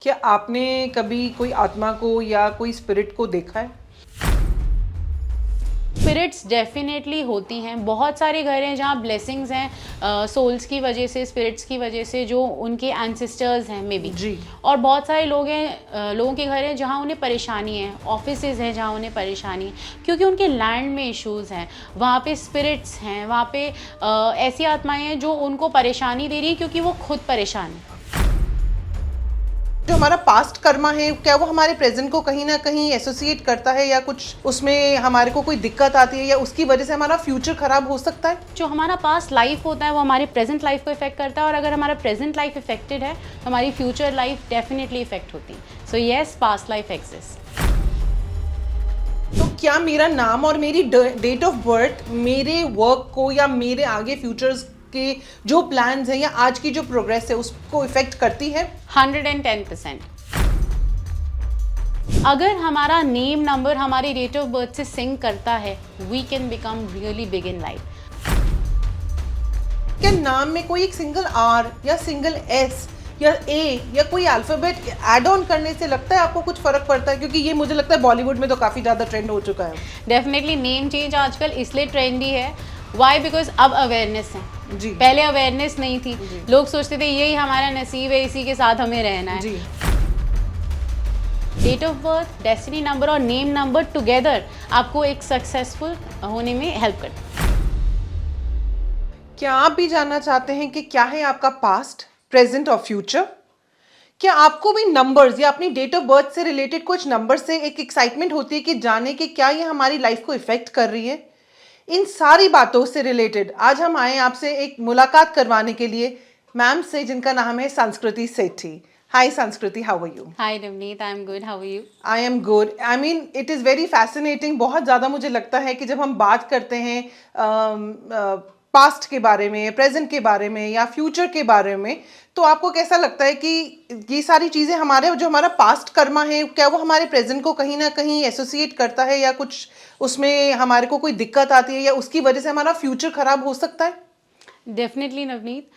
क्या आपने कभी कोई आत्मा को या कोई स्पिरिट को देखा है? स्पिरिट्स डेफिनेटली होती हैं। बहुत सारे घर हैं जहाँ ब्लेसिंग्स हैं सोल्स की वजह से, स्पिरिट्स की वजह से, जो उनके एंसेस्टर्स हैं मे बी। जी। और बहुत सारे लोग हैं, लोगों के घर हैं जहाँ उन्हें परेशानी है, ऑफिसेज हैं जहाँ उन्हें परेशानी है क्योंकि उनके लैंड में इश्यूज हैं। वहाँ पे स्पिरिट्स हैं, वहाँ पे ऐसी आत्माएं हैं जो उनको परेशानी दे रही है क्योंकि वो खुद परेशान है। जो हमारा पास्ट कर्मा है, क्या वो हमारे प्रेजेंट को कहीं ना कहीं एसोसिएट करता है या कुछ उसमें हमारे को कोई दिक्कत आती है या उसकी वजह से हमारा फ्यूचर खराब हो सकता है? जो हमारा पास्ट लाइफ होता है वो हमारे प्रेजेंट लाइफ को इफेक्ट करता है, और अगर हमारा प्रेजेंट लाइफ इफेक्टेड है तो हमारी फ्यूचर लाइफ डेफिनेटली इफेक्ट होती है। So yes, past life exist. तो क्या मेरा नाम और मेरी डेट ऑफ बर्थ मेरे वर्क को या मेरे आगे फ्यूचर्स के जो प्लान्स हैं या आज की जो प्रोग्रेस है उसको इफेक्ट करती है? 110%। अगर हमारा नेम नंबर हमारी डेट ऑफ बर्थ से सिंक करता है, we can become really big in life. क्या नाम में कोई एक सिंगल आर या सिंगल एस या ए या कोई अल्फाबेट ऐड ऑन करने से लगता है आपको कुछ फर्क पड़ता है? क्योंकि ये मुझे लगता है बॉलीवुड में तो काफी ज्यादा ट्रेंड हो चुका है। डेफिनेटली नेम चेंज आजकल इसलिए ट्रेंडी है, वाई? बिकॉज अब अवेयरनेस है। जी। पहले अवेयरनेस नहीं थी, लोग सोचते थे यही हमारा नसीब है, इसी के साथ हमें रहना है। जी। Date of birth, destiny number और नेम नंबर टुगेदर आपको एक सक्सेसफुल होने में हेल्प करते हैं। क्या आप भी जानना चाहते हैं कि क्या है आपका पास्ट, प्रेजेंट और फ्यूचर? क्या आपको भी नंबर्स या अपनी डेट ऑफ बर्थ से रिलेटेड कुछ नंबर से एक एक्साइटमेंट होती है कि जाने कि क्या ये हमारी लाइफ को इफेक्ट कर रही है? इन सारी बातों से रिलेटेड आज हम आए आपसे एक मुलाकात करवाने के लिए मैम से, जिनका नाम है संस्कृति Sethi. Hi Sanskriti, how are you? Hi Navneet, I am good, how are you? I am good. I mean it is very fascinating. बहुत ज़्यादा मुझे लगता है कि जब हम बात करते हैं पास्ट के बारे में, प्रेजेंट के बारे में या फ्यूचर के बारे में, तो आपको कैसा लगता है कि ये सारी चीज़ें हमारे जो हमारा पास्ट कर्मा है, क्या वो हमारे प्रेजेंट को कहीं ना कहीं एसोसिएट करता है या कुछ उसमें हमारे को कोई दिक्कत आती है या उसकी वजह से हमारा फ्यूचर खराब हो सकता है? डेफिनेटली नवनीत,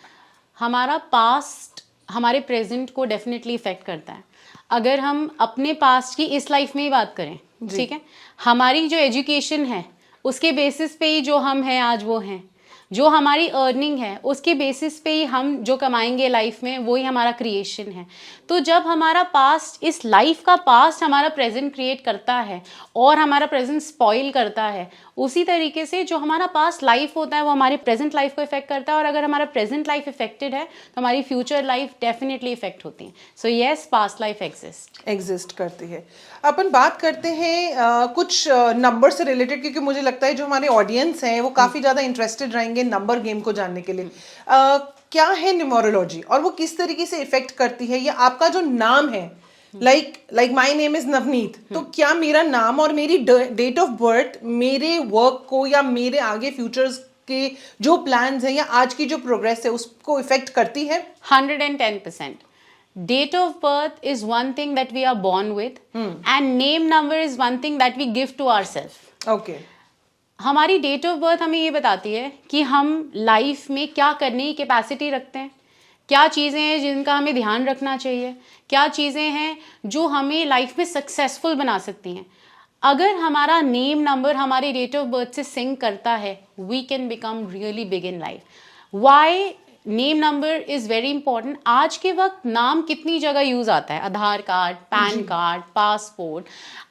हमारा पास्ट हमारे प्रेजेंट को डेफिनेटली इफेक्ट करता है। अगर हम अपने पास्ट की इस लाइफ में ही बात करें, ठीक है, हमारी जो एजुकेशन है उसके बेसिस पे ही जो हम हैं आज वो हैं। जो हमारी अर्निंग है उसके बेसिस पे ही हम जो कमाएंगे लाइफ में, वो ही हमारा क्रिएशन है। तो जब हमारा पास्ट, इस लाइफ का पास्ट हमारा प्रेजेंट क्रिएट करता है और हमारा प्रेजेंट स्पॉइल करता है, उसी तरीके से जो हमारा पास्ट लाइफ होता है वो हमारे प्रेजेंट लाइफ को इफेक्ट करता है, और अगर हमारा प्रेजेंट लाइफ इफेक्टेड है तो हमारी फ्यूचर लाइफ डेफिनेटली इफेक्ट होती है। So yes, past life exist करती है। अपन बात करते हैं कुछ नंबर से रिलेटेड, क्योंकि मुझे लगता है जो हमारे ऑडियंस हैं वो काफ़ी ज़्यादा इंटरेस्टेड रहेंगे नंबर गेम को जानने के लिए। क्या है न्यूमरोलॉजी और वो किस तरीके से इफेक्ट करती है, या आपका जो नाम है, like my name is Navneet, तो क्या मेरा नाम और मेरी डेट ऑफ बर्थ मेरे वर्क को या मेरे आगे फ्यूचर्स के जो प्लान्स हैं या आज की जो प्रोग्रेस है उसको इफेक्ट करती है? 110%. Date of birth is one thing that we are born with, and name number is one thing that we give to ourselves. Okay. हमारी डेट ऑफ बर्थ हमें ये बताती है कि हम लाइफ में क्या करने की कैपेसिटी रखते हैं, क्या चीज़ें हैं जिनका हमें ध्यान रखना चाहिए, क्या चीज़ें हैं जो हमें लाइफ में सक्सेसफुल बना सकती हैं। अगर हमारा नेम नंबर हमारी डेट ऑफ बर्थ से सिंक करता है, we can become really big in life. Why name number is very important. आज के वक्त नाम कितनी जगह यूज़ आता है, Aadhaar card, PAN card, passport.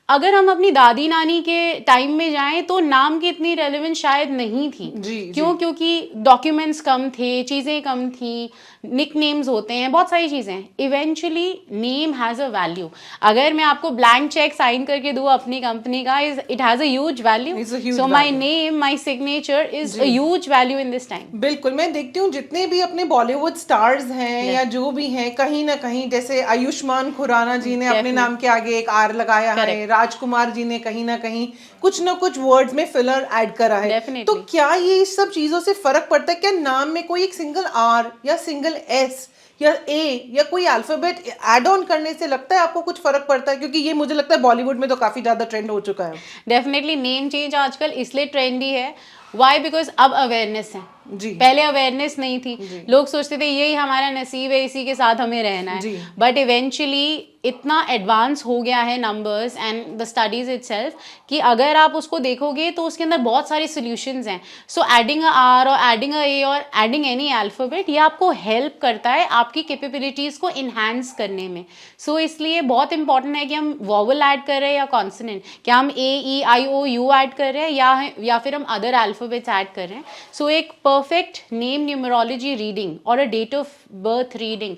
अगर हम अपनी दादी नानी के टाइम में जाएं तो नाम की इतनी रेलेवेंस शायद नहीं थी। क्यों? क्योंकि डॉक्यूमेंट्स कम थे, चीज़ें कम थी, निक नेम्स होते हैं, बहुत सारी चीज़ें। Eventually name has a value. अगर मैं आपको ब्लैंक चेक साइन करके दूँ अपनी कंपनी का, it has a huge value. So my name, my signature is a huge value in this time. बिल्कुल, मैं देखती हूँ जितने भी अपने बॉलीवुड स्टार्स हैं या जो भी हैं, कहीं ना कहीं जैसे आयुष्मान खुराना जी ने अपने नाम के आगे एक आर लगाया है, राजकुमार जी ने कहीं ना कहीं कुछ ना कुछ वर्ड्स में फिलर ऐड करा है। तो क्या ये इस सब चीजों से फर्क पड़ता है? क्या नाम में कोई एक सिंगल आर या सिंगल एस या ए या कोई अल्फाबेट ऐड ऑन करने से लगता है आपको कुछ फर्क पड़ता है? क्योंकि ये मुझे लगता है बॉलीवुड में तो काफी ज्यादा ट्रेंड हो चुका है। डेफिनेटली नेम चेंज आजकल इसलिए ट्रेंडी है, वाई? बिकॉज अब अवेयरनेस है। जी। पहले अवेयरनेस नहीं थी, लोग सोचते थे यही हमारा नसीब है, इसी के साथ हमें रहना है, बट इवेंचुअली इतना एडवांस हो गया है numbers and the studies itself कि अगर आप उसको देखोगे तो उसके अंदर बहुत सारे सॉल्यूशंस हैं. सो एडिंग अ आर और एडिंग अ ए और एडिंग एनी अल्फाबेट, ये आपको हेल्प करता है आपकी कैपेबिलिटीज को इन्हांस करने में. सो इसलिए बहुत इंपॉर्टेंट है कि हम वॉवल ऐड कर रहे हैं या कॉन्सोनेंट, क्या हम ए ई आई ओ यू ऐड कर रहे हैं या फिर हम अदर अल्फाबेट्स ऐड कर रहे हैं. सो एक परफेक्ट नेम न्यूमरोलॉजी रीडिंग और a date of birth reading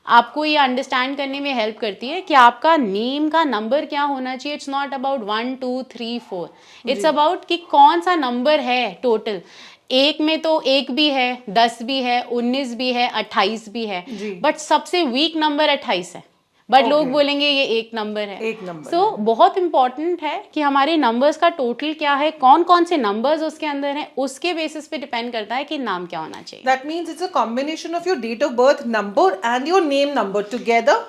आपको ये अंडरस्टैंड करने में हेल्प करती है कि आपका नेम का नंबर क्या होना चाहिए. It's not about 1 2 3 4, it's about कि कौन सा नंबर है टोटल. एक में तो 1 भी है, 10 भी है, 19 भी है, 28 भी है, बट सबसे वीक नंबर 28 है. बट लोग बोलेंगे ये एक नंबर है. एक नंबर. सो बहुत इंपॉर्टेंट है कि हमारे नंबर्स का टोटल क्या है, कौन कौन से नंबर्स उसके अंदर हैं, उसके बेसिस पे डिपेंड करता है कि नाम क्या होना चाहिए. That means it's a combination of your date of birth number and your name number together.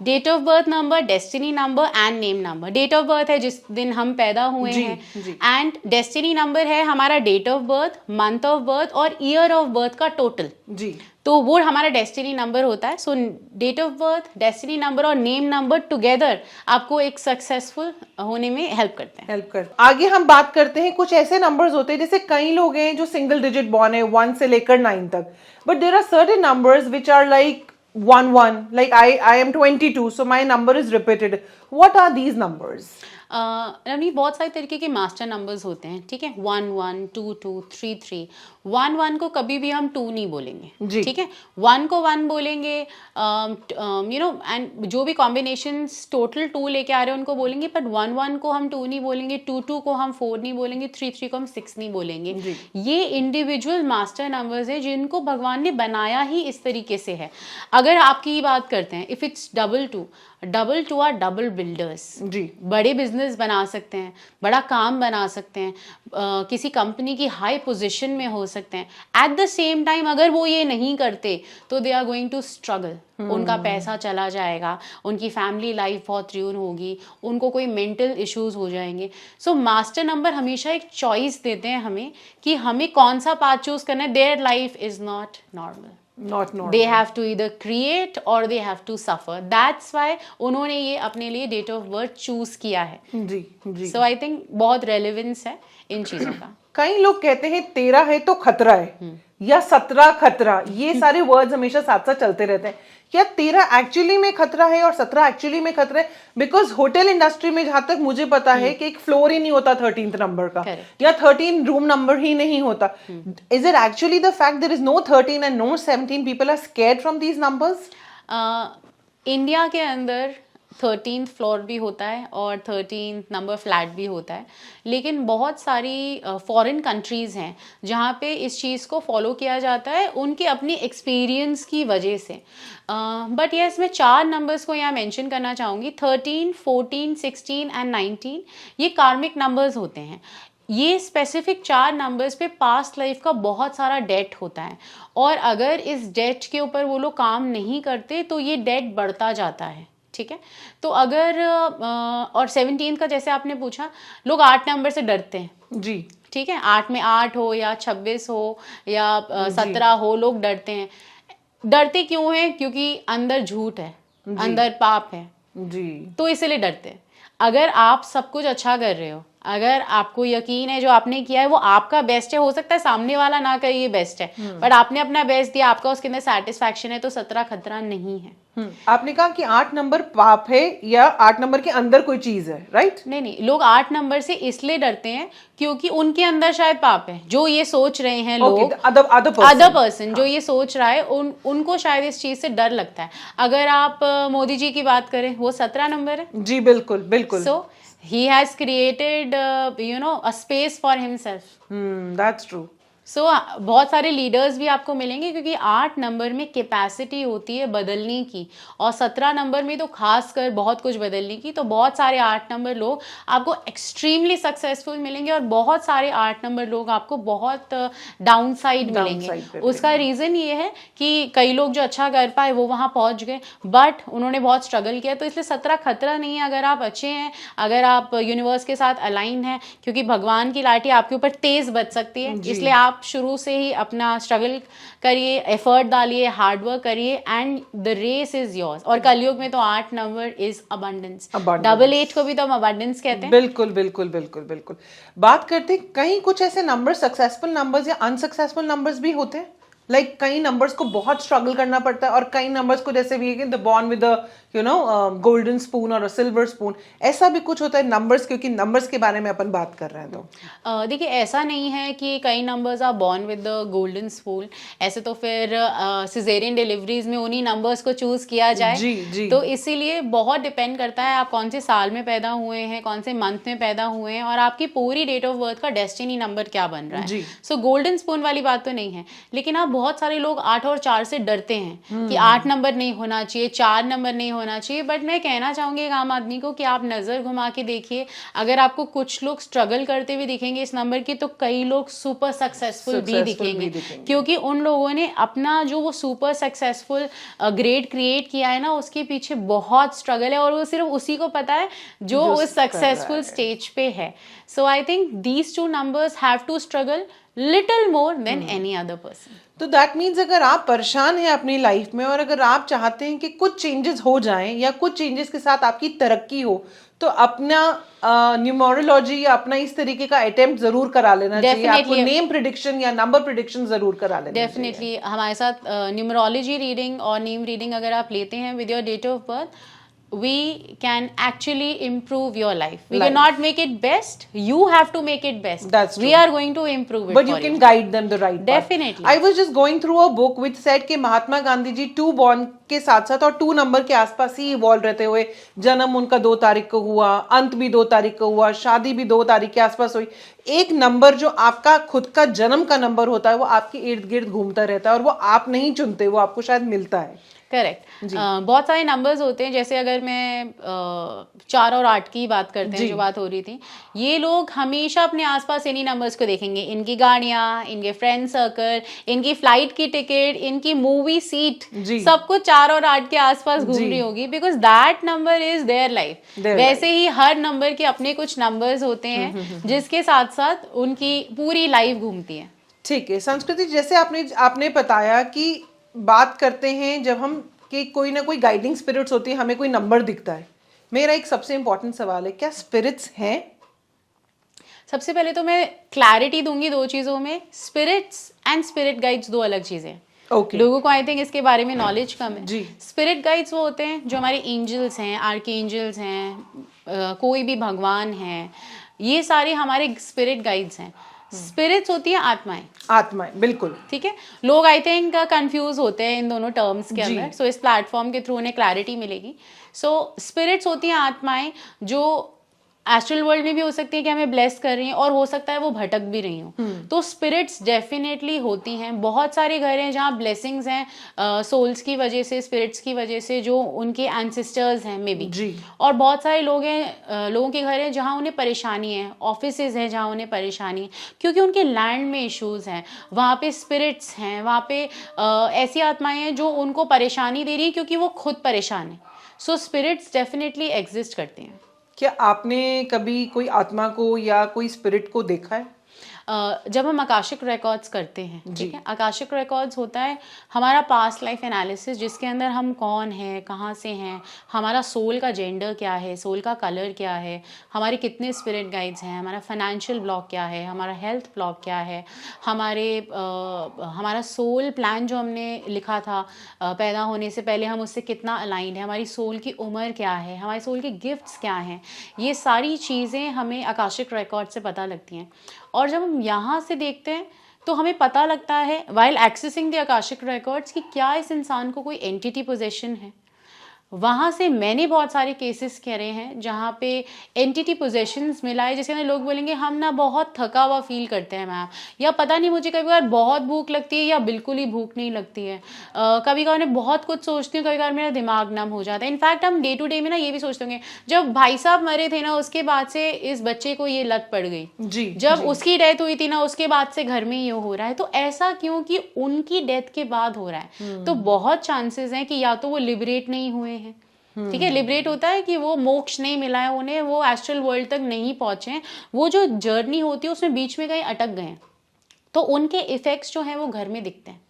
Date of birth number, destiny number and name number. Date of birth है जिस दिन हम पैदा हुए हैं, एंड डेस्टिनी नंबर है हमारा date of birth, month of birth और ईयर ऑफ बर्थ का टोटल. जी. तो वो हमारा डेस्टिनी नंबर होता है. So date of birth, destiny number और नेम नंबर टुगेदर आपको एक सक्सेसफुल होने में हेल्प करते हैं. आगे हम बात करते हैं कुछ ऐसे नंबर्स होते हैं, जैसे कई लोग हैं जो सिंगल डिजिट बॉर्न है 1 से लेकर 9 तक, but there are certain numbers which are like 1 1, like I am 22, so my number is repeated. What are these numbers? रवनी, बहुत सारे तरीके के मास्टर नंबर्स होते हैं, ठीक है. 1 1 2 2 3 3. 1 1 को कभी भी हम 2 नहीं बोलेंगे, ठीक है. 1 को 1 बोलेंगे, यू नो, एंड जो भी कॉम्बिनेशंस टोटल 2 लेके आ रहे हैं उनको बोलेंगे. बट 1 1 को हम 2 नहीं बोलेंगे, 2 2 को हम 4 नहीं बोलेंगे, 3 3 को हम 6 नहीं बोलेंगे. ये इंडिविजुअल मास्टर नंबर्स है जिनको भगवान ने बनाया ही इस तरीके से है. अगर आपकी बात करते हैं, if it's double two are double builders. जी. बड़े बिजनेस बना सकते हैं, बड़ा काम बना सकते हैं, किसी कंपनी की हाई पोजीशन में हो सकते हैं. एट द सेम टाइम अगर वो ये नहीं करते तो they are going to struggle. उनका पैसा चला जाएगा, उनकी फैमिली लाइफ बहुत र्यून होगी, उनको कोई मेंटल इश्यूज हो जाएंगे. सो मास्टर नंबर हमेशा एक चॉइस देते हैं हमें कि हमें कौन सा पाथ चूज करना है. Their life is not normal. Not normal. They have to either create or they have to suffer. That's why उन्होंने ये अपने लिए डेट ऑफ बर्थ चूज किया है. जी जी. So I think बहुत रेलेवेंस है इन चीजों का. कई लोग कहते हैं 13 है तो खतरा है, या 17 खतरा, ये सारे वर्ड्स हमेशा साथ साथ चलते रहते हैं. क्या 13 एक्चुअली में खतरा है और 17 एक्चुअली में खतरा है? बिकॉज होटल इंडस्ट्री में जहां तक मुझे पता है कि एक फ्लोर ही नहीं होता 13th नंबर का, या 13 रूम नंबर ही नहीं होता. Is it actually the fact there is no 13 and no 17? People are scared from these numbers. India के अंदर 13th फ्लोर भी होता है और 13th नंबर फ्लैट भी होता है, लेकिन बहुत सारी फॉरेन कंट्रीज़ हैं जहाँ पे इस चीज़ को फॉलो किया जाता है उनके अपनी एक्सपीरियंस की वजह से. बट यस, मैं 4 नंबर्स को यहाँ मेंशन करना चाहूँगी. 13, 14, 16 एंड 19 ये कार्मिक नंबर्स होते हैं. ये स्पेसिफिक 4 नंबर्स पे पास्ट लाइफ का बहुत सारा डेट होता है, और अगर इस डेट के ऊपर वो लोग काम नहीं करते तो ये डेट बढ़ता जाता है, ठीक है. तो अगर और 17 का जैसे आपने पूछा, लोग 8 नंबर से डरते हैं. जी. ठीक है, 8 में 8 हो या 26 हो या 17 हो, लोग डरते हैं. डरते क्यों हैं? क्योंकि अंदर झूठ है, अंदर पाप है जी, तो इसलिए डरते हैं. अगर आप सब कुछ अच्छा कर रहे हो, अगर आपको यकीन है जो आपने किया है वो आपका बेस्ट है, हो सकता है सामने वाला ना करे ये बेस्ट है, बट आपने अपना बेस्ट दिया, आपका उसके अंदर सेटिस्फैक्शन है, तो 17 खतरा नहीं है. आपने कहा कि 8 नंबर पाप है या 8 नंबर के अंदर कोई चीज है, राइट? नहीं, लोग 8 नंबर से इसलिए डरते हैं क्योंकि उनके अंदर शायद पाप है. जो ये सोच रहे हैं लोग, अदर पर्सन जो ये सोच रहा है, उनको शायद इस चीज से डर लगता है. अगर आप मोदी जी की बात करें, वो 17 नंबर है. जी बिल्कुल बिल्कुल. सो he has created a space for himself. That's true. सो बहुत सारे लीडर्स भी आपको मिलेंगे क्योंकि 8 नंबर में कैपेसिटी होती है बदलने की, और 17 नंबर में तो खासकर बहुत कुछ बदलने की. तो बहुत सारे 8 नंबर लोग आपको एक्सट्रीमली सक्सेसफुल मिलेंगे और बहुत सारे 8 नंबर लोग आपको बहुत डाउन साइड मिलेंगे. उसका रीज़न ये है कि कई लोग जो अच्छा कर पाए वो वहाँ पहुँच गए, बट उन्होंने बहुत स्ट्रगल किया. तो इसलिए 17 खतरा नहीं है अगर आप अच्छे हैं, अगर आप यूनिवर्स के साथ अलाइन हैं, क्योंकि भगवान की लाठी आपके ऊपर तेज बच सकती है. इसलिए आप आप शुरू से ही अपना स्ट्रगल करिए, एफर्ट डालिए, हार्ड वर्क करिए and the race is yours. और कलयुग में तो 8 नंबर इज अबंडेंस, डबल 8 को भी तो हम अबंडेंस कहते हैं। बिल्कुल बिल्कुल बिल्कुल बिल्कुल। बात करते कहीं कुछ ऐसे नंबर सक्सेसफुल नंबर्स या अनसक्सेसफुल नंबर्स भी होते हैं, लाइक कई नंबर्स को बहुत स्ट्रगल करना पड़ता है और कई नंबर्स को जैसे we the born with golden spoon और सिल्वर स्पून, ऐसा भी कुछ होता है नंबर्स, क्योंकि नंबर्स के बारे में अपन बात कर रहे हैं। तो देखिए ऐसा नहीं है कि कई numbers are born with the golden spoon, ऐसे तो फिर सिजेरियन डिलीवरीज में उन्हीं नंबर्स को चूज किया जाए। जी जी। तो इसीलिए बहुत डिपेंड करता है आप कौन से साल में पैदा हुए हैं, कौन से मंथ में पैदा हुए हैं और आपकी पूरी डेट ऑफ बर्थ का डेस्टिनी नंबर क्या बन रहा है। सो गोल्डन स्पून वाली बात तो नहीं है, लेकिन आप बहुत सारे लोग 8 और 4 से डरते हैं कि 8 नंबर नहीं होना चाहिए, 4 नंबर नहीं होना चाहिए। बट मैं कहना चाहूंगी एक आम आदमी को कि आप नजर घुमा के देखिए, अगर आपको कुछ लोग स्ट्रगल करते हुए दिखेंगे इस नंबर की, तो कई लोग सुपर सक्सेसफुल भी दिखेंगे, क्योंकि उन लोगों ने अपना जो वो सुपर सक्सेसफुल ग्रेड क्रिएट किया है ना, उसके पीछे बहुत स्ट्रगल है और वो सिर्फ उसी को पता है जो उस सक्सेसफुल स्टेज पे है। So I think these two numbers have to struggle little more than any other person. तो दैट मीन्स अगर आप परेशान हैं अपनी लाइफ में और अगर आप चाहते हैं कि कुछ चेंजेस हो जाएं या कुछ चेंजेस के साथ आपकी तरक्की हो, तो अपना न्यूमरोलॉजी या अपना इस तरीके का अटेम्प्ट जरूर करा लेना चाहिए। आपको नेम प्रिडिक्शन या नंबर प्रिडिक्शन जरूर करा लेना चाहिए। डेफिनेटली हमारे साथ न्यूमरोलॉजी रीडिंग और नेम रीडिंग अगर आप लेते हैं with your date of birth, we can actually improve your life. We cannot make it best. You have to make it best. That's true. We are going to improve it. But you can guide them the right path. Definitely. I was just going through a book which said कि Mahatma Gandhi ji 2 born के साथ साथ और 2 number के आसपास ही evolve रहते हुए, जन्म उनका 2 तारीख को हुआ, अंत भी 2 तारीख को हुआ, शादी भी 2 तारीख के आसपास हुई। एक नंबर जो आपका खुद का जन्म का नंबर होता है वो आपके इर्द गिर्द घूमता रहता है और वो आप नहीं चुनते, वो आपको शायद मिलता है। करेक्ट। बहुत सारे नंबर्स होते हैं, जैसे अगर मैं 4 और 8 की बात करते हैं जो बात हो रही थी, ये लोग हमेशा अपने आसपास इन्हीं नंबर्स को देखेंगे, इनकी गाड़ियां, इनके फ्रेंड सर्कल, इनकी फ्लाइट की टिकट, इनकी मूवी सीट, सब कुछ 4 और 8 के आसपास घूम रही होगी, because that number is their life. वैसे ही हर नंबर के अपने कुछ नंबर्स होते हैं जिसके साथ साथ उनकी पूरी लाइफ घूमती है। ठीक है संस्कृति, जैसे आपने बताया कि बात करते हैं जब हम कि कोई ना कोई गाइडिंग स्पिरिट्स होती है, हमें कोई नंबर दिखता है। मेरा एक सबसे इंपॉर्टेंट सवाल है, क्या स्पिरिट्स हैं? सबसे पहले तो मैं क्लैरिटी दूंगी 2 चीजों में, स्पिरिट्स एंड स्पिरिट गाइड्स 2 अलग चीजें। Okay. लोगों को आई थिंक इसके बारे में नॉलेज कम है। जी। स्पिरिट गाइड्स वो होते हैं जो हमारे एंजल्स हैं, आर्कएंजल्स हैं, कोई भी भगवान है, ये सारे हमारे स्पिरिट गाइड्स हैं। स्पिरिट्स होती हैं आत्माएं, बिल्कुल ठीक है। लोग आई थिंक कंफ्यूज होते हैं इन दोनों टर्म्स के अंदर, सो इस प्लेटफॉर्म के थ्रू उन्हें क्लैरिटी मिलेगी। सो स्पिरिट्स होती हैं आत्माएं जो एस्ट्रल वर्ल्ड में भी हो सकती है कि हमें ब्लेस कर रही हैं और हो सकता है वो भटक भी रही हूँ, तो स्पिरिट्स डेफिनेटली होती हैं। बहुत सारे घर हैं जहाँ ब्लेसिंग्स हैं सोल्स की वजह से, स्पिरिट्स की वजह से, जो उनके एंसेस्टर्स हैं मे बी। और बहुत सारे लोग हैं, लोगों के घर हैं जहाँ उन्हें परेशानी है, ऑफिसेज हैं जहाँ उन्हें परेशानी है क्योंकि उनके लैंड में इश्यूज हैं, वहाँ पे स्पिरिट्स हैं, वहाँ पे ऐसी आत्माएं हैं जो उनको परेशानी दे रही है क्योंकि वो खुद परेशान है। सो स्पिरिट्स डेफिनेटली एग्जिस्ट करते हैं। क्या आपने कभी कोई आत्मा को या कोई स्पिरिट को देखा है? जब हम आकाशिक रिकॉर्ड्स करते हैं, ठीक है, आकाशिक रिकॉर्ड्स होता है हमारा पास्ट लाइफ एनालिसिस, जिसके अंदर हम कौन हैं, कहाँ से हैं, हमारा सोल का जेंडर क्या है, सोल का कलर क्या है, हमारे कितने स्पिरिट गाइड्स हैं, हमारा फाइनेंशियल ब्लॉक क्या है, हमारा हेल्थ ब्लॉक क्या है, हमारा सोल प्लान जो हमने लिखा था पैदा होने से पहले, हम उससे कितना अलाइंड है, हमारी सोल की उम्र क्या है, हमारे सोल के गिफ्ट्स क्या हैं, ये सारी चीज़ें हमें आकाशिक रिकॉर्ड से पता लगती हैं। और जब हम यहाँ से देखते हैं तो हमें पता लगता है while accessing the Akashic records कि क्या इस इंसान को कोई एंटिटी पोजेशन है। वहाँ से मैंने बहुत सारे केसेस करे हैं जहाँ पे एंटिटी पोजेशंस मिला है, जिसके अंदर लोग बोलेंगे हम ना बहुत थका हुआ फील करते हैं मैम, या पता नहीं मुझे कभी बार बहुत भूख लगती है या बिल्कुल ही भूख नहीं लगती है, कभी कभार मैं बहुत कुछ सोचती हूँ, कभी कभार मेरा दिमाग नम हो जाता है। इनफैक्ट हम डे टू डे में ना ये भी सोचते होंगे जब भाई साहब मरे थे ना उसके बाद से इस बच्चे को ये लत पड़ गई, जब उसकी डेथ हुई थी ना उसके बाद से घर में ये हो रहा है। तो ऐसा क्यों कि उनकी डेथ के बाद हो रहा है। तो बहुत चांसेस हैं कि या तो वो लिबरेट नहीं हुए हैं, ठीक है, लिबरेट होता है कि वो मोक्ष नहीं मिला है उन्हें, वो एस्ट्रल वर्ल्ड तक नहीं पहुंचे हैं, वो जो जर्नी होती है उसमें बीच में कहीं अटक गए हैं। तो उनके इफ़ेक्ट्स जो हैं वो घर में दिखते हैं।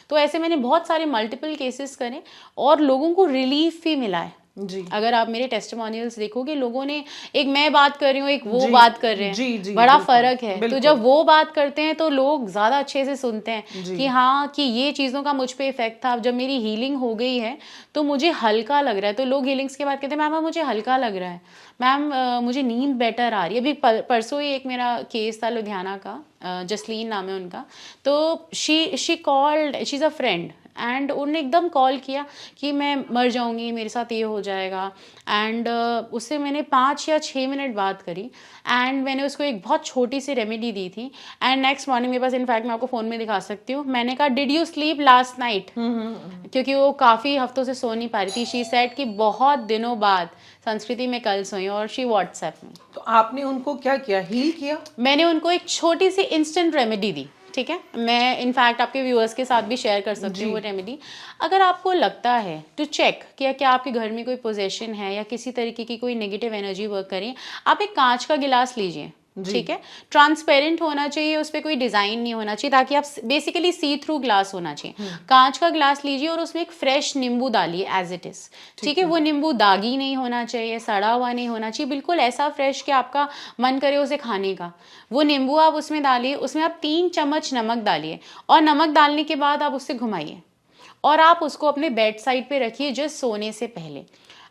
तो ऐसे मैंने बहुत सारे मल्टीपल केसेस करे और लोगों को रिलीफ भी मिला है। जी अगर आप मेरे टेस्टिमोनियल्स देखोगे, लोगों ने, एक मैं बात कर रही हूँ, एक वो जी बात कर रहे हैं, जी जी बड़ा बिल्कुल, फर्क है। तो बिल्कुल। जब वो बात करते हैं तो लोग ज्यादा अच्छे से सुनते हैं जी। कि हाँ, कि ये चीजों का मुझ पे इफेक्ट था। अब जब मेरी हीलिंग हो गई है तो मुझे हल्का लग रहा है। तो लोग हीलिंग्स के बाद कहते हैं मैम मुझे हल्का लग रहा है, मैम मुझे नींद बेटर आ रही है। अभी परसों ही एक मेरा केस था लुधियाना का, जसलीन नाम है उनका। तो she called, she is a friend, and उन्होंने एकदम कॉल किया कि मैं मर जाऊंगी, मेरे साथ ये हो जाएगा। एंड उससे मैंने 5 या 6 मिनट बात करी एंड मैंने उसको एक बहुत छोटी सी रेमेडी दी थी। एंड नेक्स्ट मॉर्निंग मेरे पास, इनफैक्ट मैं आपको फ़ोन में दिखा सकती हूँ, मैंने कहा did you sleep last night, क्योंकि वो काफ़ी हफ्तों से सो नहीं पा रही थी। शी सेड कि बहुत दिनों बाद संस्कृति में कल सोई, और शी व्हाट्सएप में। तो आपने उनको क्या किया, हील किया? मैंने उनको एक छोटी सी इंस्टेंट रेमेडी दी, ठीक है। मैं इनफैक्ट आपके व्यूअर्स के साथ भी शेयर कर सकती हूँ वो रेमेडी। अगर आपको लगता है टू चेक कि क्या आपके घर में कोई पोजेशन है या किसी तरीके की कोई नेगेटिव एनर्जी वर्क करें, आप एक कांच का गिलास लीजिए, ठीक है। ट्रांसपेरेंट होना चाहिए, उस पर कोई डिजाइन नहीं होना चाहिए, ताकि आप बेसिकली सी थ्रू ग्लास होना चाहिए। कांच का ग्लास लीजिए और उसमें एक फ्रेश नींबू डालिए एज इट इज, ठीक है। वो नींबू दागी नहीं होना चाहिए, सड़ा हुआ नहीं होना चाहिए, बिल्कुल ऐसा फ्रेश कि आपका मन करे उसे खाने का। वो नींबू आप उसमें डालिए, उसमें आप 3 चम्मच नमक डालिए, और नमक डालने के बाद आप उससे घुमाइए और आप उसको अपने बेड साइड पे रखिए जस्ट सोने से पहले।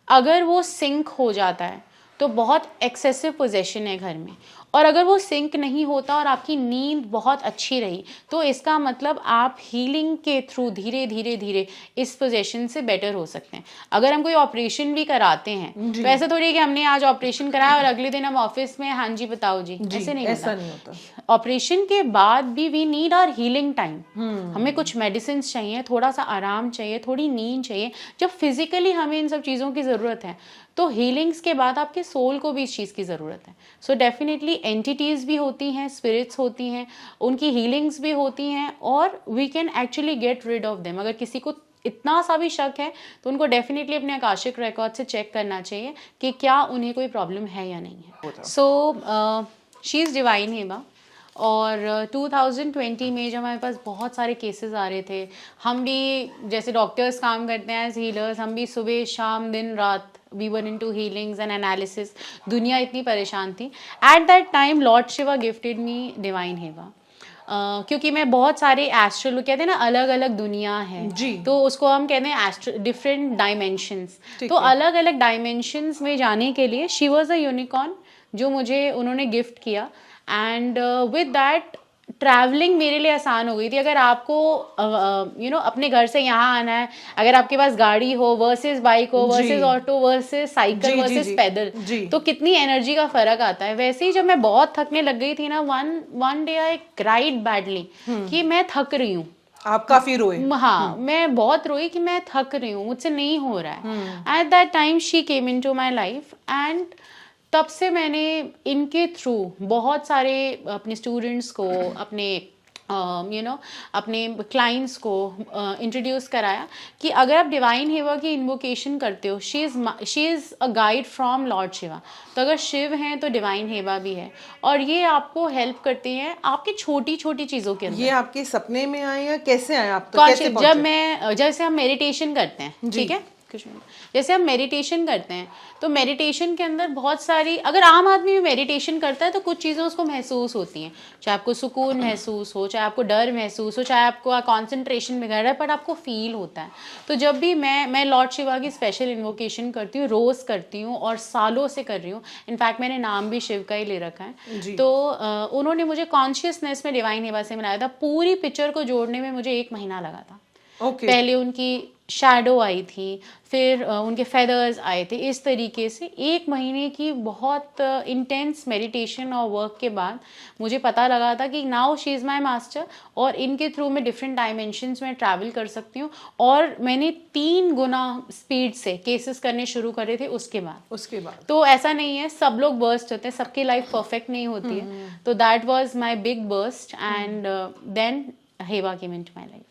अगर वो सिंक हो जाता है तो बहुत एक्सेसिव पोजेशन है घर में, और अगर वो सिंक नहीं होता और आपकी नींद बहुत अच्छी रही तो इसका मतलब आप हीलिंग के थ्रू धीरे धीरे धीरे इस पोजीशन से बेटर हो सकते हैं। अगर हम कोई ऑपरेशन भी कराते हैं तो ऐसा थोड़ी है कि हमने आज ऑपरेशन कराया और अगले दिन हम ऑफिस में हाँ जी बताओ जी, ऐसे नहीं होता। ऑपरेशन के बाद भी we need our healing time. हमें कुछ मेडिसिन चाहिए, थोड़ा सा आराम चाहिए, थोड़ी नींद चाहिए। जब फिजिकली हमें इन सब चीज़ों की ज़रूरत है तो हीलिंग्स के बाद आपके सोल को भी इस चीज़ की ज़रूरत है। सो डेफिनेटली एंटिटीज़ भी होती हैं, स्पिरिट्स होती हैं, उनकी हीलिंग्स भी होती हैं, और we can actually get rid of them. अगर किसी को इतना सा भी शक है तो उनको डेफिनेटली अपने आकाशिक रिकॉर्ड से चेक करना चाहिए कि क्या उन्हें कोई प्रॉब्लम है या नहीं है। सो शी इज़ डिवाइन हेबा। और 2020 में जब हमारे पास बहुत सारे केसेस आ रहे थे, हम भी जैसे डॉक्टर्स काम करते हैं एज हीलर्स, हम भी सुबह शाम दिन रात we were into healings and analysis. दुनिया इतनी परेशान थी। At that time lord Shiva gifted me divine heba, क्योंकि मैं बहुत सारे एस्ट्रल, कहते हैं ना अलग अलग दुनिया है जी, तो उसको हम कहते हैं एस्ट्रल डिफरेंट डायमेंशंस। तो अलग अलग डायमेंशंस में जाने के लिए शी वॉज अ यूनिकॉर्न जो मुझे उन्होंने गिफ्ट किया। एंड विद दैट ट्रैवलिंग मेरे लिए आसान हो गई थी। अगर आपको अपने घर से यहाँ आना है, अगर आपके पास गाड़ी हो वर्सेस बाइक हो versus auto versus cycle versus पैदल, तो कितनी एनर्जी का फर्क आता है। वैसे ही जब मैं बहुत थकने लग गई थी ना, one day I cried badly कि मैं थक रही हूँ। आप काफी रोए? हाँ, मैं बहुत रोई कि मैं थक रही हूँ, मुझसे नहीं हो रहा है। Eight that time she came into my life, and तब से मैंने इनके थ्रू बहुत सारे अपने स्टूडेंट्स को, अपने अपने क्लाइंट्स को इंट्रोड्यूस कराया कि अगर आप डिवाइन हेवा की इन्वोकेशन करते हो, she is a guide from Lord Shiva. तो अगर शिव हैं तो डिवाइन हेवा भी है, और ये आपको हेल्प करती हैं आपकी छोटी छोटी चीज़ों के अंदर। ये आपके सपने में आए या कैसे आए आप? तो कैसे पहुंचे? जैसे हम मेडिटेशन करते हैं, ठीक है, जैसे हम मेडिटेशन करते हैं तो मेडिटेशन के अंदर बहुत सारी, अगर आम आदमी भी मेडिटेशन करता है तो कुछ चीज़ें उसको महसूस होती हैं, चाहे आपको सुकून महसूस हो, चाहे आपको डर महसूस हो, चाहे आपको कंसंट्रेशन बिगड़ रहा है, पर आपको फील होता है। तो जब भी मैं लॉर्ड शिवा की स्पेशल इन्वोकेशन करती हूँ, रोज़ करती हूँ और सालों से कर रही हूँ। इनफैक्ट मैंने नाम भी शिव का ही ले रखा है। तो उन्होंने मुझे कॉन्शियसनेस में डिवाइन हेवा से मिलाया था। पूरी पिक्चर को जोड़ने में मुझे 1 महीना लगा था। पहले उनकी शैडो आई थी, फिर उनके फेदर्स आए थे। इस तरीके से 1 महीने की बहुत इंटेंस मेडिटेशन और वर्क के बाद मुझे पता लगा था कि now she is my master, और इनके थ्रू मैं डिफरेंट डायमेंशंस में ट्रैवल कर सकती हूँ। और मैंने 3 गुना स्पीड से केसेस करने शुरू करे थे उसके बाद। तो ऐसा नहीं है, सब लोग बर्स्ट होते हैं, सबकी लाइफ परफेक्ट नहीं होती है। तो that was my big burst, and then heva came into my life.